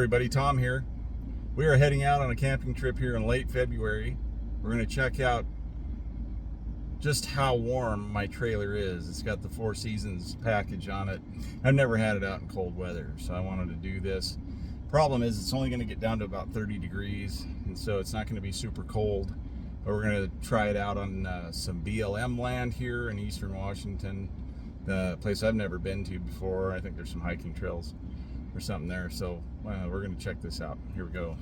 everybody, Tom here. We are heading out on a camping trip here in late February. We're going to check out just how warm my trailer is. It's got the Four Seasons package on it. I've never had it out in cold weather, so I wanted to do this. Problem is, it's only going to get down to about 30 degrees, and so it's not going to be super cold. But we're going to try it out on some BLM land here in eastern Washington, the place I've never been to before. I think there's some hiking trails or something there, so we're going to check this out. Here we go.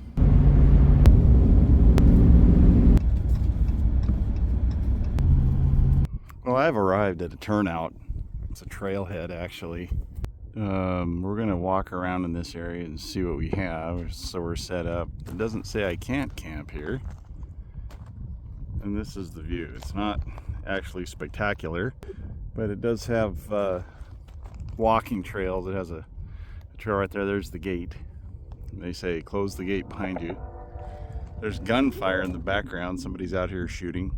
Well, I've arrived at a turnout. It's a trailhead, actually. We're going to walk around in this area and see what we have. So we're set up. It doesn't say I can't camp here. And this is the view. It's not actually spectacular, but it does have walking trails. It has a trail right there. There's the gate. And they say close the gate behind you. There's gunfire in the background. Somebody's out here shooting.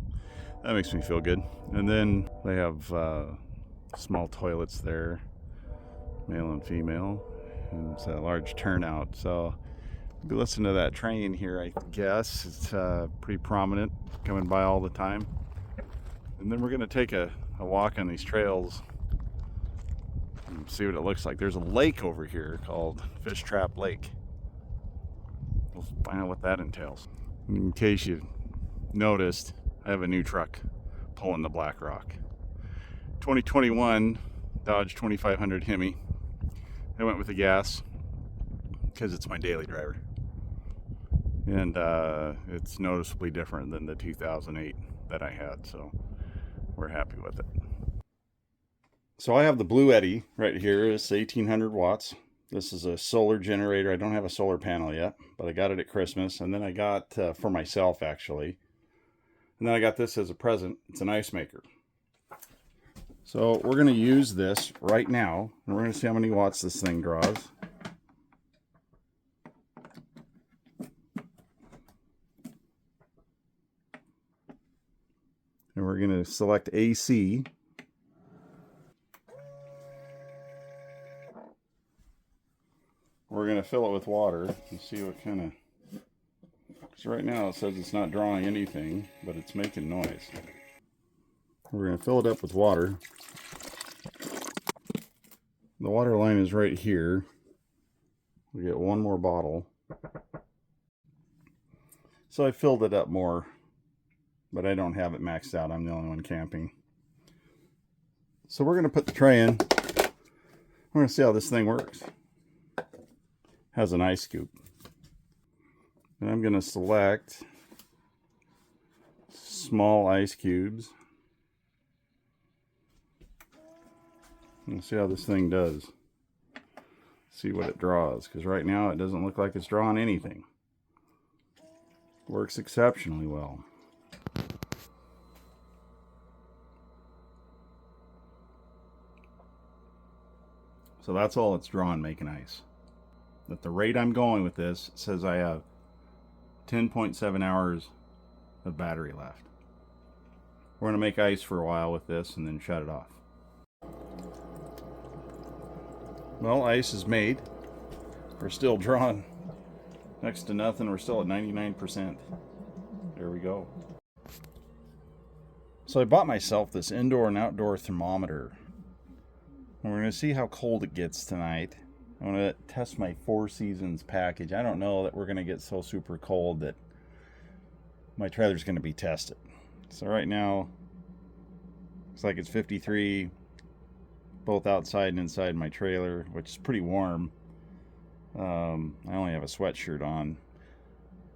That makes me feel good. And then they have small toilets there, male and female, and it's a large turnout. So we listen to that train here, I guess. It's pretty prominent, coming by all the time. And then we're going to take a walk on these trails and see what it looks like. There's a lake over here called Fish Trap Lake. We'll find out what that entails. In case you noticed, I have a new truck pulling the black rock. 2021 Dodge 2500 Hemi. I went with the gas because it's my daily driver. And it's noticeably different than the 2008 that I had, so we're happy with it. So I have the Blue Eddy right here. It's 1800 watts. This is a solar generator. I don't have a solar panel yet, but I got it at Christmas. And then I got, for myself actually, and then I got this as a present. It's an ice maker. So we're going to use this right now, and we're going to see how many watts this thing draws. And we're going to select AC. We're going to fill it with water and see what kind of... So right now it says it's not drawing anything, but it's making noise. We're going to fill it up with water. The water line is right here. We get one more bottle. So I filled it up more, but I don't have it maxed out. I'm the only one camping. So we're going to put the tray in. We're going to see how this thing works. Has an ice scoop. And I'm going to select small ice cubes. And see how this thing does. See what it draws, because right now it doesn't look like it's drawing anything. Works exceptionally well. So that's all it's drawing making ice. At the rate I'm going with this, it says I have 10.7 hours of battery left. We're going to make ice for a while with this and then shut it off. Well, ice is made. We're still drawing next to nothing. We're still at 99%. There we go. So I bought myself this indoor and outdoor thermometer. And we're going to see how cold it gets tonight. I'm going to test my Four Seasons package. I don't know that we're going to get so super cold that my trailer's going to be tested. So right now, looks like it's 53, both outside and inside my trailer, which is pretty warm. I only have a sweatshirt on.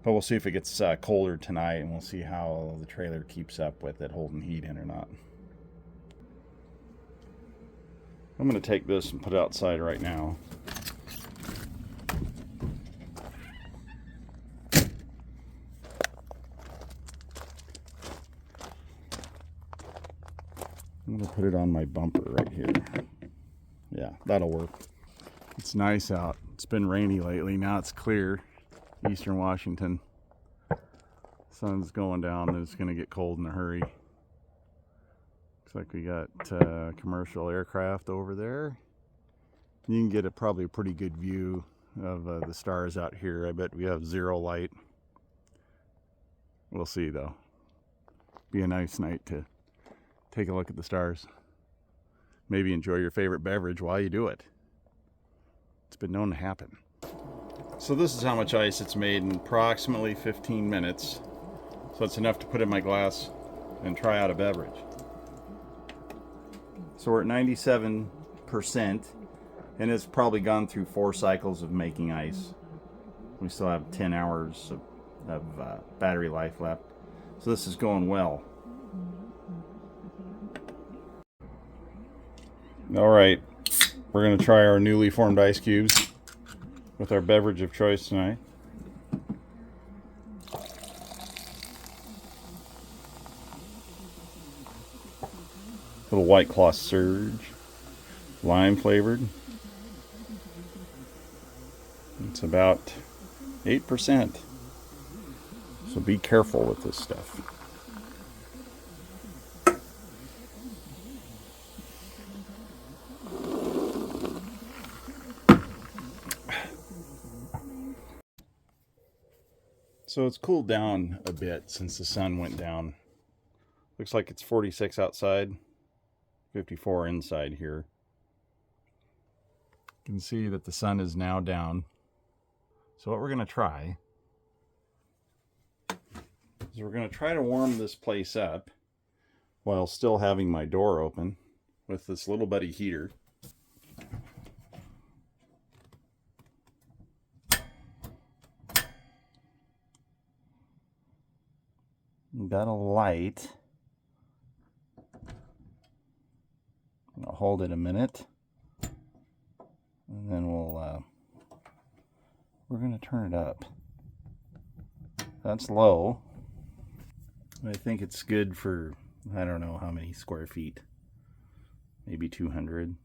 But we'll see if it gets colder tonight, and we'll see how the trailer keeps up with it holding heat in or not. I'm going to take this and put it outside right now. I'm going to put it on my bumper right here. Yeah, that'll work. It's nice out. It's been rainy lately. Now it's clear. Eastern Washington. Sun's going down and it's going to get cold in a hurry. Looks like we got commercial aircraft over there. You can get probably a pretty good view of the stars out here. I bet we have zero light. We'll see though. Be a nice night to take a look at the stars. Maybe enjoy your favorite beverage while you do it. It's been known to happen. So this is how much ice it's made in approximately 15 minutes. So it's enough to put in my glass and try out a beverage. So we're at 97%, and it's probably gone through 4 cycles of making ice. We still have 10 hours of battery life left. So this is going well. All right, we're gonna try our newly formed ice cubes with our beverage of choice tonight. Little White Claw Surge, lime flavored. It's about 8%. So be careful with this stuff. So it's cooled down a bit since the sun went down. Looks like it's 46 outside, 54 inside here. You can see that the sun is now down. So what we're going to try is we're going to try to warm this place up while still having my door open with this little buddy heater. Got a light. I'll hold it a minute, and then we're going to turn it up. That's low. I think it's good for, I don't know how many square feet, maybe 200.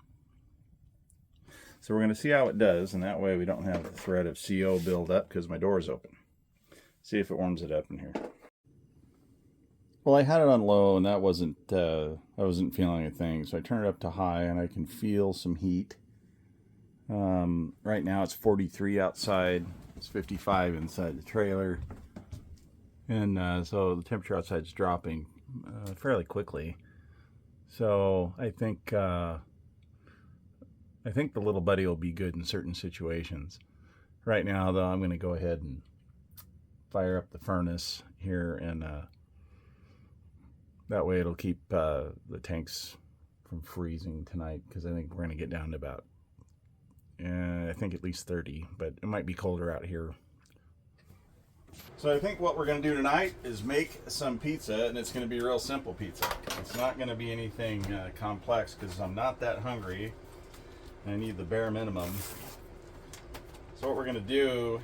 So we're going to see how it does, and that way we don't have the threat of CO build up because my door is open. See if it warms it up in here. Well, I had it on low, and that wasn't, I wasn't feeling a thing. So I turned it up to high, and I can feel some heat. Right now it's 43 outside. It's 55 inside the trailer. And so the temperature outside is dropping fairly quickly. So I think the little buddy will be good in certain situations. Right now, though, I'm going to go ahead and fire up the furnace here, and that way it'll keep the tanks from freezing tonight, because I think we're going to get down to about, I think at least 30, but it might be colder out here. So I think what we're going to do tonight is make some pizza, and it's going to be real simple pizza. It's not going to be anything complex, because I'm not that hungry, and I need the bare minimum. So what we're going to do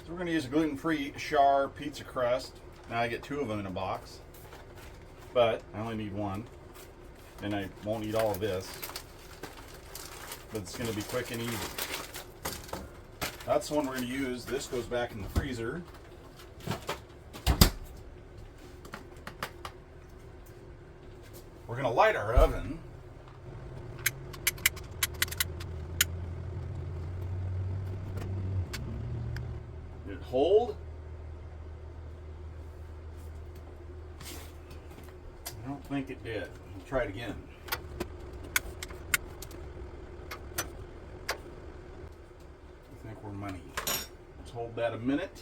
is we're going to use a gluten-free Char pizza crust. Now I get 2 of them in a box, but I only need 1, and I won't eat all of this, but it's going to be quick and easy. That's the one we're going to use. This goes back in the freezer. We're going to light our oven. Did it hold? I don't think it did. We'll try it again. I think we're money. Let's hold that a minute.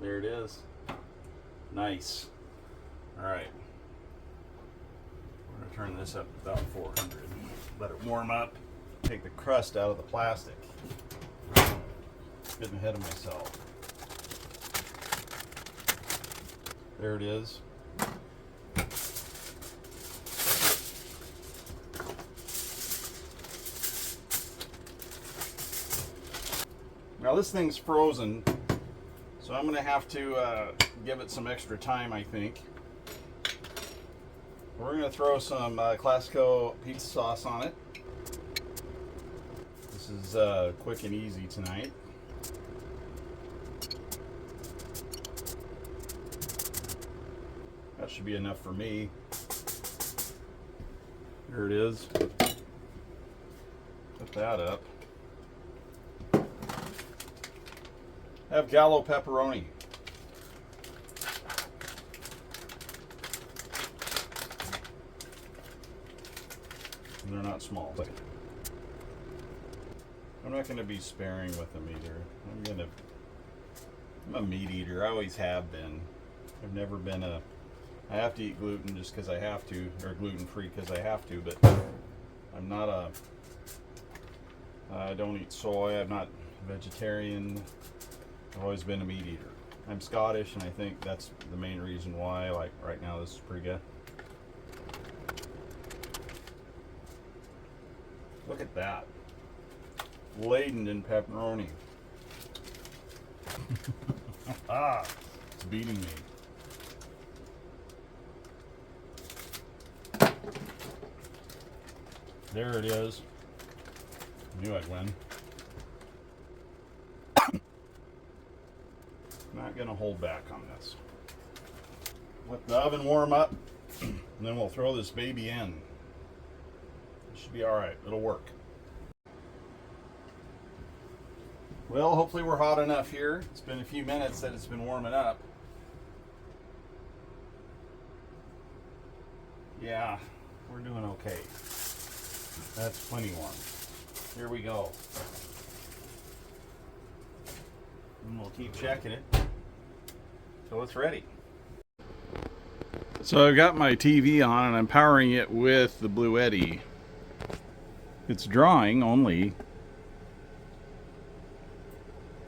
There it is. Nice. All right. We're going to turn this up to about 400. Let it warm up. Take the crust out of the plastic. Getting ahead of myself. There it is. Now this thing's frozen, so I'm going to have to give it some extra time, I think. We're going to throw some Classico pizza sauce on it. This is quick and easy tonight. That should be enough for me. There it is. Put that up. Have gallo pepperoni. And they're not small. I'm not going to be sparing with them either. I'm a meat eater. I always have been. I've never been I have to eat gluten just because I have to, or gluten free because I have to, but I'm not I don't eat soy. I'm not vegetarian. I've always been a meat eater. I'm Scottish, and I think that's the main reason why. Like right now, this is pretty good. Look at that. Laden in pepperoni. It's beating me. There it is. Knew I'd win. Not gonna hold back on this. Let the oven warm up, and then we'll throw this baby in. It should be all right. It'll work. Well, hopefully we're hot enough here. It's been a few minutes that it's been warming up. Yeah, we're doing okay. That's plenty warm. Here we go. And we'll keep checking it till it's ready. So I've got my TV on and I'm powering it with the Blue Eddy. It's drawing only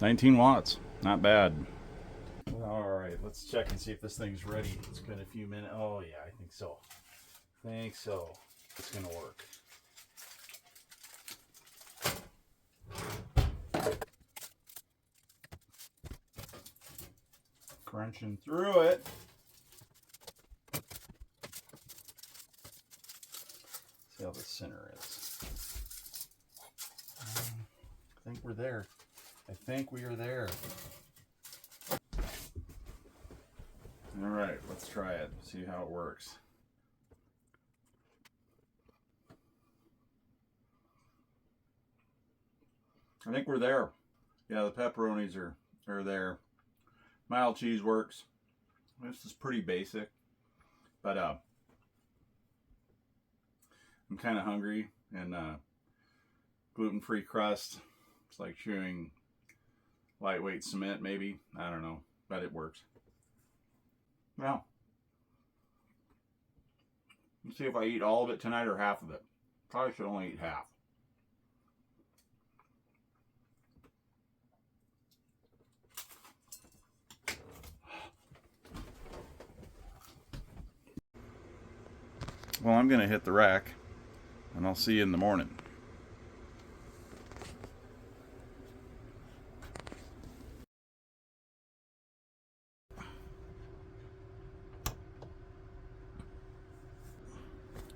19 watts. Not bad. Alright, let's check and see if this thing's ready. It's been a few minutes. Oh yeah, I think so. It's gonna work. Crunching through it. See how the center is. I think we're there. I think we are there. All right, let's try it. See how it works. I think we're there. Yeah, the pepperonis are there. Mild cheese works. This is pretty basic, but I'm kind of hungry, and gluten-free crust. It's like chewing lightweight cement, maybe. I don't know, but it works. Now, let's see if I eat all of it tonight or half of it. Probably should only eat half. Well, I'm going to hit the rack, and I'll see you in the morning.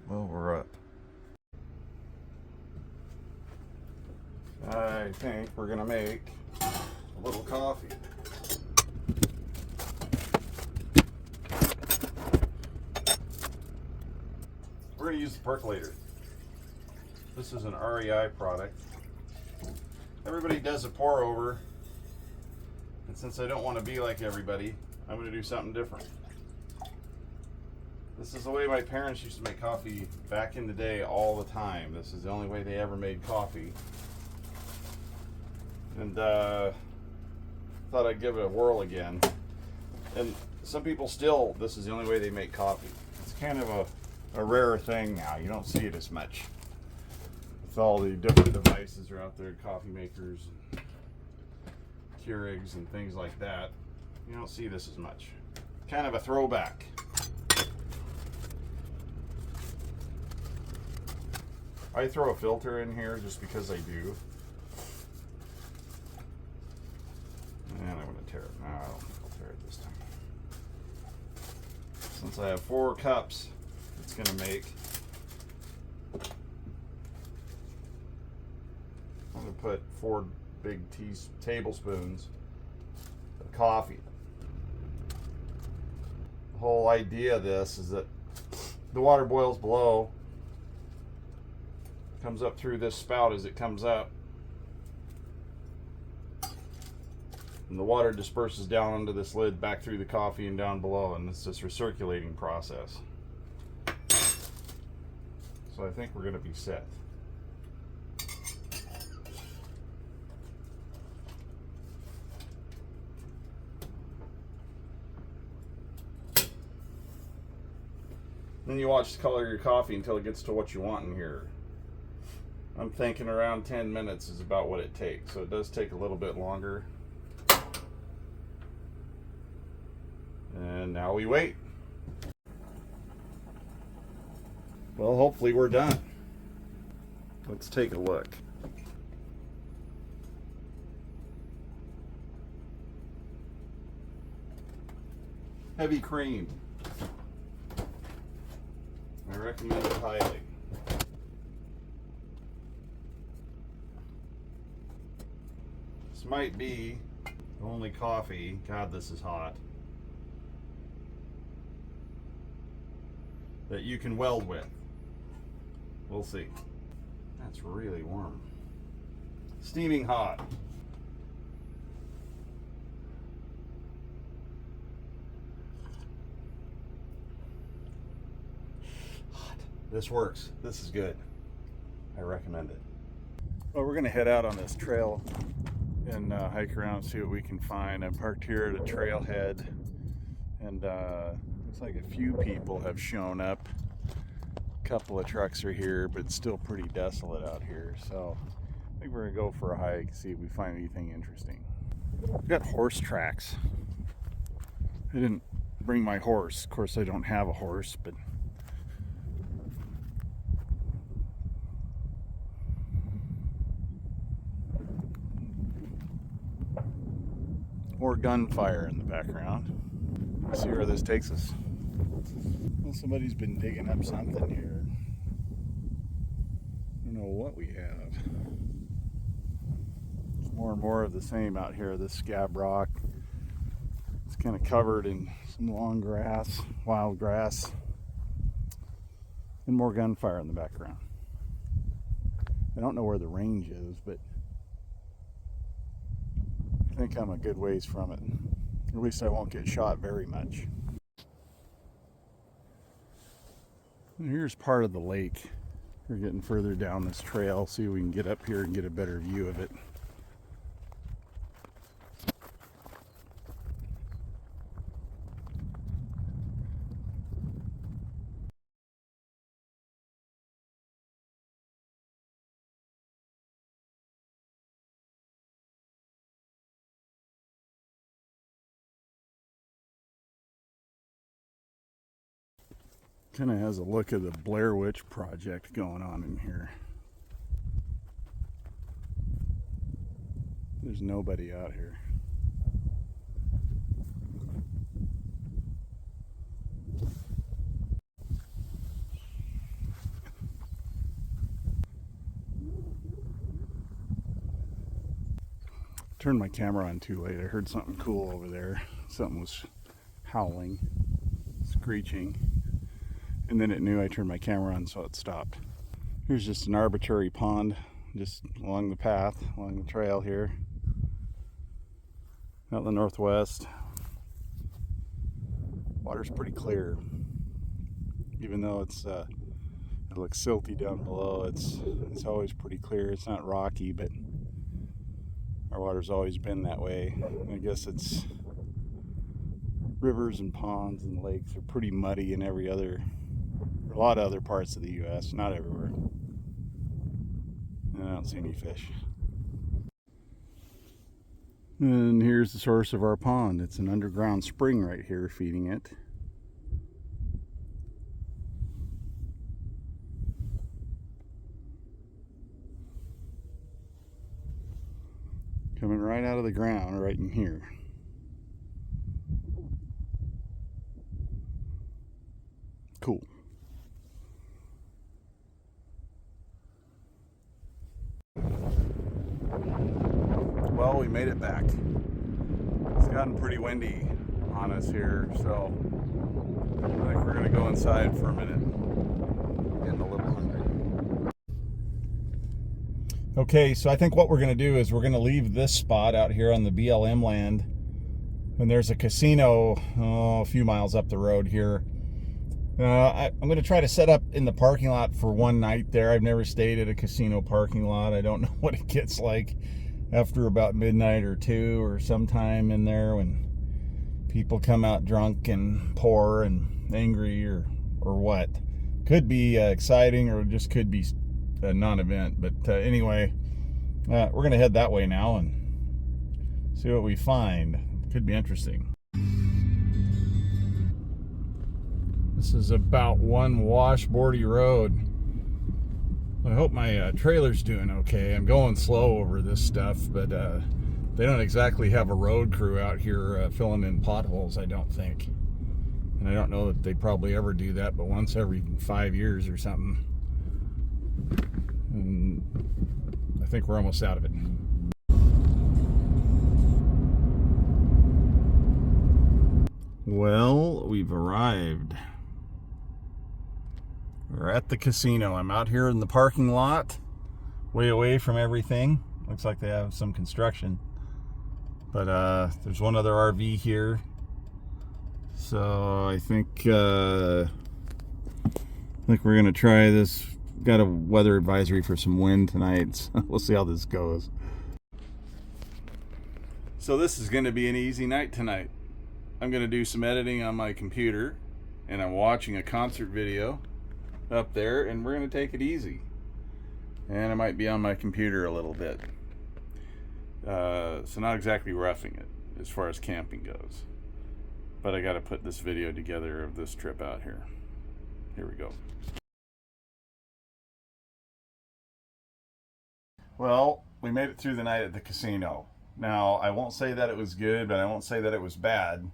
Well, we're up. I think we're going to make a little coffee. We're going to use the percolator. This is an REI product. Everybody does a pour over, and since I don't want to be like everybody, I'm going to do something different. This is the way my parents used to make coffee back in the day all the time. This is the only way they ever made coffee. And thought I'd give it a whirl again. And some people still, this is the only way they make coffee. It's kind of a rarer thing now. You don't see it as much. With all the different devices are out there, coffee makers, and Keurigs and things like that. You don't see this as much. Kind of a throwback. I throw a filter in here just because I do. And I'm going to tear it. No, I don't think I'll tear it this time. Since I have 4 cups, it's going to make. I'm going to put 4 big tablespoons of coffee. The whole idea of this is that the water boils below, comes up through this spout as it comes up, And the water disperses down onto this lid, back through the coffee and down below, and it's this recirculating process. So I think we're going to be set. Then you watch the color of your coffee until it gets to what you want in here. I'm thinking around 10 minutes is about what it takes, so it does take a little bit longer. And now we wait. Well, hopefully we're done. Let's take a look. Heavy cream. I recommend it highly. This might be the only coffee, God, this is hot, that you can weld with. We'll see. That's really warm. Steaming hot. This works. This is good. I recommend it. Well, we're gonna head out on this trail and hike around and see what we can find. I'm parked here at a trailhead, and looks like a few people have shown up. A couple of trucks are here, but it's still pretty desolate out here. So I think we're gonna go for a hike, see if we find anything interesting. We've got horse tracks. I didn't bring my horse. Of course, I don't have a horse, but more gunfire in the background. Let's see where this takes us. Well, somebody's been digging up something here. I don't know what we have. There's more and more of the same out here. This scab rock. It's kind of covered in some long grass, wild grass, and more gunfire in the background. I don't know where the range is, but I think I'm a good ways from it. At least I won't get shot very much. And here's part of the lake. We're getting further down this trail. See if we can get up here and get a better view of it. Kind of has a look of the Blair Witch Project going on in here. There's nobody out here. Turned my camera on too late. I heard something cool over there. Something was howling, screeching. And then it knew I turned my camera on, so it stopped. Here's just an arbitrary pond just along the path, along the trail here. Out in the northwest. Water's pretty clear. Even though it looks silty down below, it's always pretty clear. It's not rocky, but our water's always been that way. I guess it's rivers and ponds and lakes are pretty muddy in a lot of other parts of the U.S., not everywhere. And I don't see any fish. And here's the source of our pond. It's an underground spring right here feeding it. Coming right out of the ground right in here. Cool. Well, we made it back. It's gotten pretty windy on us here, so I think we're gonna go inside for a minute. Getting a little hungry. Okay, so I think what we're going to do is we're going to leave this spot out here on the BLM land. And there's a casino a few miles up the road here. I'm going to try to set up in the parking lot for one night there. I've never stayed at a casino parking lot. I don't know what it gets like after about midnight or 2 or sometime in there when people come out drunk and poor and angry or what. Could be exciting, or just could be a non-event. But anyway, we're going to head that way now and see what we find. Could be interesting. This is about one washboardy road. I hope my trailer's doing okay. I'm going slow over this stuff, but they don't exactly have a road crew out here filling in potholes, I don't think. And I don't know that they probably ever do that, but once every 5 years or something. And I think we're almost out of it. Well, we've arrived. We're at the casino. I'm out here in the parking lot, way away from everything. Looks like they have some construction. But there's one other RV here. So I think we're gonna try this. Got a weather advisory for some wind tonight, so we'll see how this goes. So this is gonna be an easy night tonight. I'm going to do some editing on my computer, and I'm watching a concert video up there, and we're going to take it easy. And I might be on my computer a little bit. So not exactly roughing it as far as camping goes. But I got to put this video together of this trip out here. Here we go. Well, we made it through the night at the casino. Now, I won't say that it was good, but I won't say that it was bad.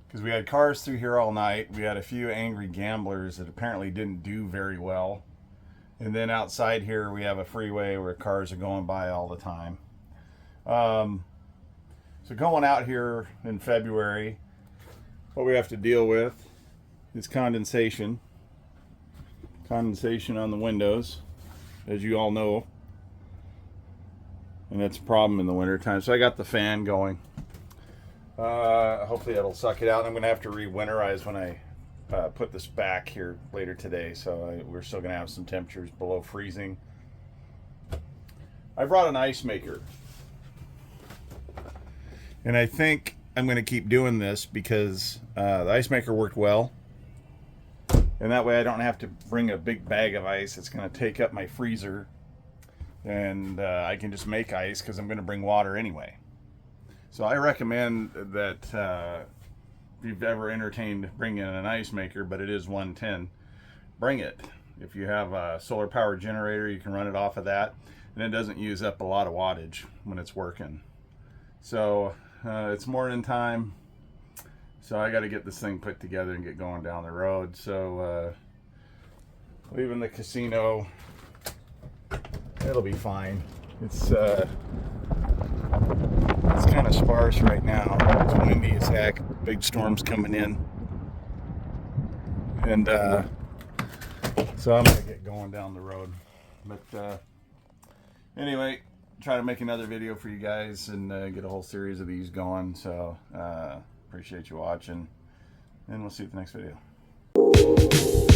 Because we had cars through here all night. We had a few angry gamblers that apparently didn't do very well. And then outside here we have a freeway where cars are going by all the time. So going out here in February, what we have to deal with is condensation. Condensation on the windows, as you all know. And that's a problem in the wintertime. So I got the fan going. Hopefully that'll suck it out. I'm going to have to re-winterize when I put this back here later today. So we're still going to have some temperatures below freezing. I brought an ice maker. And I think I'm going to keep doing this because the ice maker worked well. And that way I don't have to bring a big bag of ice. It's going to take up my freezer. And I can just make ice because I'm going to bring water anyway. So I recommend that if you've ever entertained bringing an ice maker, but it is 110, bring it. If you have a solar power generator, you can run it off of that, and it doesn't use up a lot of wattage when it's working. So it's morning time, so I got to get this thing put together and get going down the road. So leaving the casino, it'll be fine. It's kind of sparse right now. It's windy as heck. Big storms coming in. And so I'm going to get going down the road. But anyway, try to make another video for you guys and get a whole series of these going. So appreciate you watching. And we'll see you at the next video.